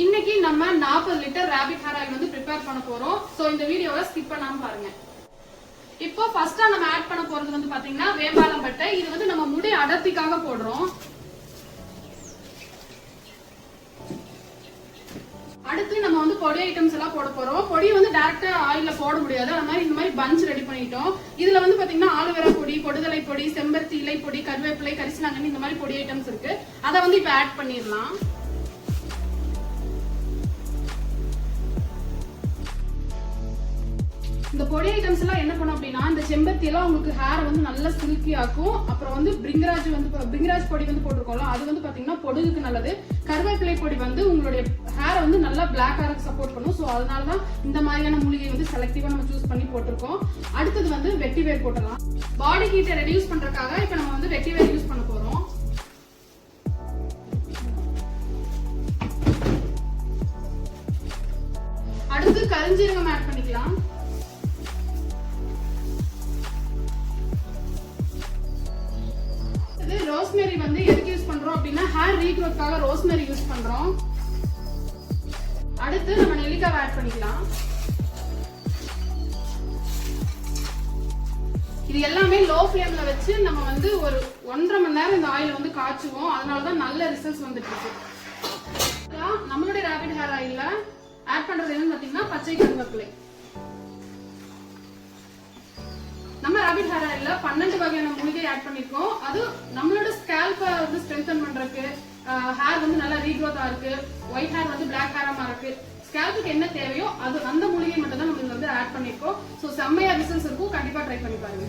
இன்னைக்கு நம்ம 40 litre rapid hair oil வந்து ப்ரிப்பேர் பண்ண போறோம். சோ இந்த வீடியோவை ஸ்கிப் பண்ணாம பாருங்க. இப்போ ஃபர்ஸ்டா நம்ம ஆட் பண்ண போறது வந்து பாத்தீங்கன்னா வேம்பாலம் பட்டை. இது வந்து நம்ம முடி அடர்த்திக்காக போடுறோம். அடுத்து நம்ம வந்து பொடி ஐட்டம்ஸ் எல்லாம் போட போறோம். பொடி வந்து டைரக்டா ஆயில்ல போட முடியாது. அந்த மாதிரி இந்த மாதிரி பஞ்ச் ரெடி பண்ணிட்டோம். இதுல வந்து பாத்தீங்கன்னா ஆலுவேரா பொடி, பொடுதலை பொடி, செம்பருத்தி இலை பொடி, கருவேப்பிலை, கரிசலாங்கண்ணி இந்த மாதிரி பொடி ஐட்டம்ஸ் இருக்கு. அதை வந்து இப்ப ஆட் பண்ணிடலாம். இந்த பொடி ஐட்டம்ஸ் எல்லாம் என்ன பண்ணும் அப்படின்னா இந்த செம்பருத்தி எல்லாம் உங்களுக்கு ஹேர் வந்து நல்லா சில்கி ஆக்கும். அப்புறம் வந்து பிரிங்கராஜ் பொடி வந்து போட்டிருக்கோம்ல, அது வந்து பாத்தீங்கன்னா பொடுகுக்கு நல்லது. கருவேப்பிலை பொடி வந்து உங்களுடைய ஹேரை வந்து நல்லா பிளாக் ஹேருக்கு சப்போர்ட் பண்ணும். ஸோ அதனாலதான் இந்த மாதிரியான மூலிகை வந்து செலக்டிவா நம்ம சூஸ் பண்ணி போட்டிருக்கோம். அடுத்தது வந்து வெட்டிவேர் போட்டலாம். பாடி ஹீட்டை ரெடியூஸ் பண்றதுக்காக இப்ப நம்ம வந்து வெட்டிவேர் யூஸ் பண்ண போறோம். அடுத்து கருஞ்சீரகம் ஆட் பண்ணிக்கலாம். ரோஸ்மேரி வந்து எதுக்கு யூஸ் பண்றோம் அப்படின்னா ஹேர் ரீக்ரோத்காக ரோஸ்மேரி யூஸ் பண்றோம். அடுத்து நம்ம நெல்லிக்காய் ஆட் பண்ணிக்கலாம். இது எல்லாமே லோ ஃப்ளேம்ல வச்சு நம்ம வந்து ஒரு 1.5 மணி நேரம் இந்த ஆயில் வந்து காய்ச்சுவோம். அதனாலதான் நல்ல ரிசல்ட்ஸ் வந்துட்டு இருக்கு. நம்மளுடைய ராபிட் ஹேர் ஆயில்ல ஆட் பண்றது என்னன்னு பாத்தீங்கன்னா பச்சை கருவேப்பிலை. நம்ம ராபிட் ஹேர் ஆயில்ல 12 வகையான மூலிகை ஆட் பண்ணிருக்கோம். அது நம்மளோட ஸ்கேல்பை வந்து ஸ்ட்ரென்தன் பண்றதுக்கு, ஹேர் வந்து நல்லா ரீக்ரோத் ஆயிருக்கு, ஒயிட் ஹேர் வந்து பிளாக் ஹேரா மாறக்கு, ஸ்கேல்புக்கு என்ன தேவையோ அது அந்த மூலிகை மட்டும் தான் நம்ம வந்து ஆட் பண்ணிருக்கோம். சோ செம்மையா ரிசல்ட்ஸ் இருக்கும். கண்டிப்பா ட்ரை பண்ணி பாருங்க.